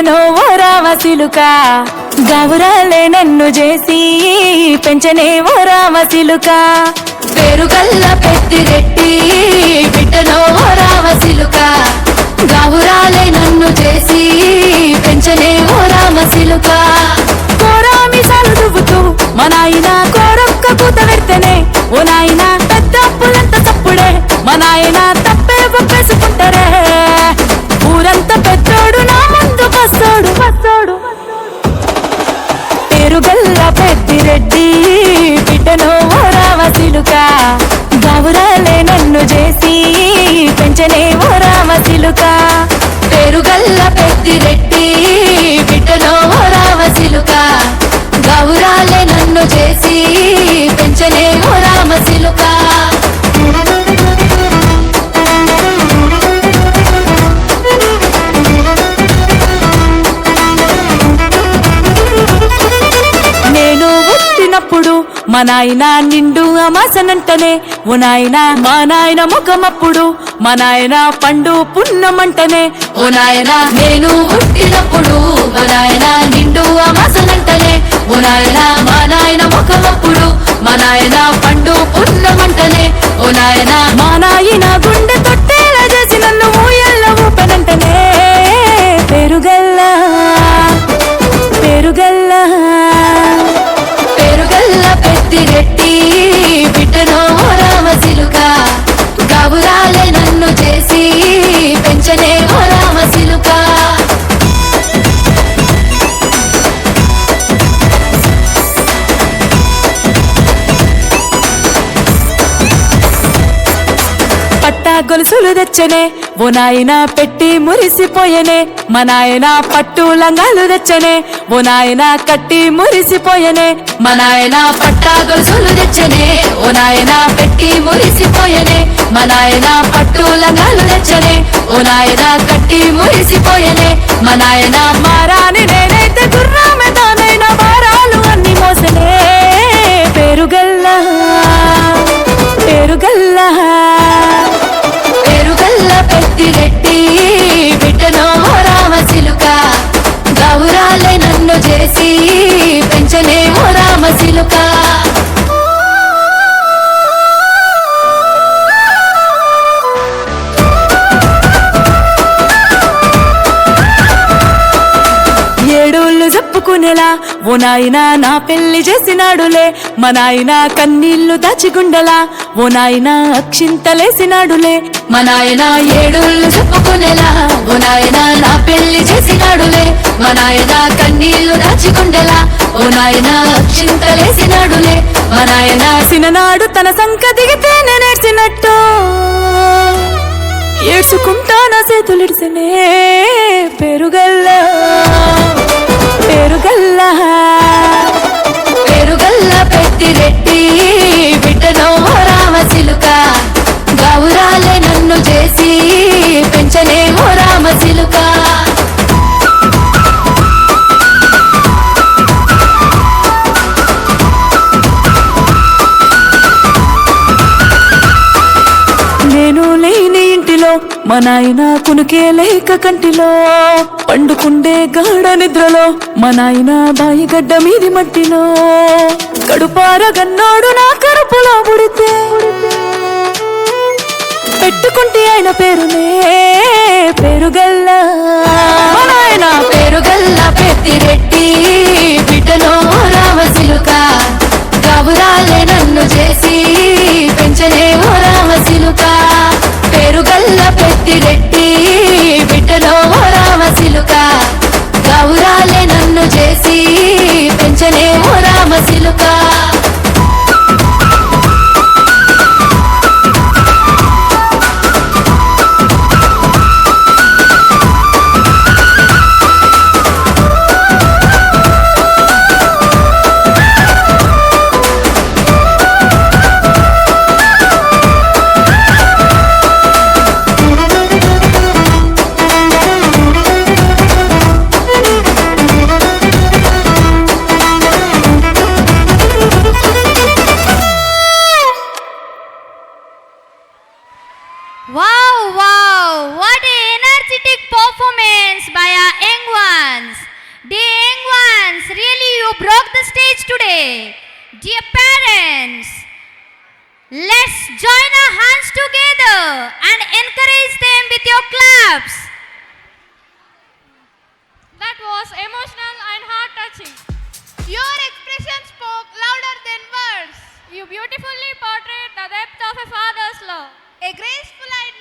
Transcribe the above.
బిడ్డనో ఓ రామసిలుక గౌరాలే నన్ను చేసి పెంచనే ఓ రామసిలుక పేరుగల్ల పెద్దిరెడ్డి బిడ్డనో ఓ రామసిలుక గౌరాలే నన్ను చేసి పెంచనే ఓ రామసిలుక కోరామి సాలు దువ్వుతూ మా నాయన కోరొక్క కూత పెడితేనే ఓ నాయన పెద్ద అప్పులంత తప్పుడే మా నాయన తప్పే ఒప్పేసుకుంటారే ఊరంతా పెద్దోడు నా ముందు బస్తోడు బస్తోడు పేరుగల్ల పెద్దిరెడ్డి బిడ్డనో ఓ రామసిలుక గౌరాలే నన్ను చేసి పెంచనే ఓ రామసిలుక పేరుగల్ల పెద్దిరెడ్డి బిడ్డనో ఓ రామసిలుక గౌరాలే నన్ను చేసి పెంచనే ఓ రామసిలుక నేను పుట్టినప్పుడు మా నాయన నిండు అమాసనంటనే ఓ నాయన మా నాయన ముఖమప్పుడు మా నాయన పండు పున్నమంటనే ఓ నాయన నేను పుట్టినప్పుడు మా నాయన నిండు అమాసనంటనే ఓ నాయన మా నాయన ముఖమప్పుడు మా నాయన పండు పున్నమంటనే ఓ నాయన మా నాయన గుండె తొట్టేలా చేసి నన్ను ఊయల్ల ఊపనంటనే పెరుగల్లా పెరుగల్లా పేరుగల్ల పెద్దిరెడ్డి బిడ్డనో ఓ రామసిలుక గౌరాలే నన్ను చేసి పెంచనే ఓ రామసిలుక పట్టా గొలుసులు తెచ్చనే ఓ నాయన పెట్టి మురిసిపోయనే మా నాయన పట్టు లంగాలు తెచ్చనే ఓ నాయన కట్టి మురిసిపోయనే మా నాయన పట్టా గొలుసులు తెచ్చనే ఓ నాయన పెట్టి మురిసిపోయనే మా నాయన పట్టు లంగాలు తెచ్చనే ఓ నాయన కట్టి మురిసిపోయనే మా నాయన మారాని నేనైతే గుర్రామె తానైన భారాలు అన్ని మోసనే పేరుగల్లా పేరుగల్లా పేరుగల్ల పెద్దిరెడ్డి బిడ్డనో ఓ రామసిలుక గౌరాలే నన్ను చేసి పెంచనే ఓ రామసిలుక ఏడోళ్ళు చెప్పుకునేలా ఓ నాయన నా పెళ్లి చేసినాడులే మా నాయన కన్నీళ్లు దాచిగుండలా ఓ నాయన అక్షింతలేసినాడులే మా నాయన ఏడోళ్ళు చెప్పుకునేలా ఓ నాయన నా పెళ్లి చేసినాడులే మా నాయన కన్నీళ్లు దాచిగుండలా ఓ నాయన అక్షింతలేసినాడులే మా నాయన సిననాడు తన సంక దిగితే నేర్చినట్టు ఏడ్చుకుంటా నా చేతులిడిసనే పెరుగల్లా పెరుగల్లా పేరుగల్ల పెద్దిరెడ్డి బిడ్డనో ఓ రామసిలుక గౌరాలే నన్ను చేసి పెంచనే ఓ రామసిలుక నేను లేని ఇంటిలో మా నాయన కునుకే లేక కంటిలో పండుకుండే గాఢ నిద్రలో మా నాయన బాయిగడ్డ మీది మట్టిలో కడుపార గన్నోడు నా కడుపులో పుడితే పెట్టుకుంటే ఆయన పేరునే పేరుగల్లా మా నాయన పేరుగల్ల పెద్దిరెడ్డి బిడ్డనో ఓ రామసిలుక గౌరాలే నన్ను చేసి పెంచనే ఓ రామసిలుక పేరుగల్ల పెద్దిరెడ్డి బిడ్డనో ఓ రామసిలుక గౌరాలే నన్ను చేసి పెంచనే ఓ రామసిలుక and encourage them with your claps. That was emotional and heart-touching. Your expression spoke louder than words. You beautifully portrayed the depth of a father's love. A graceful and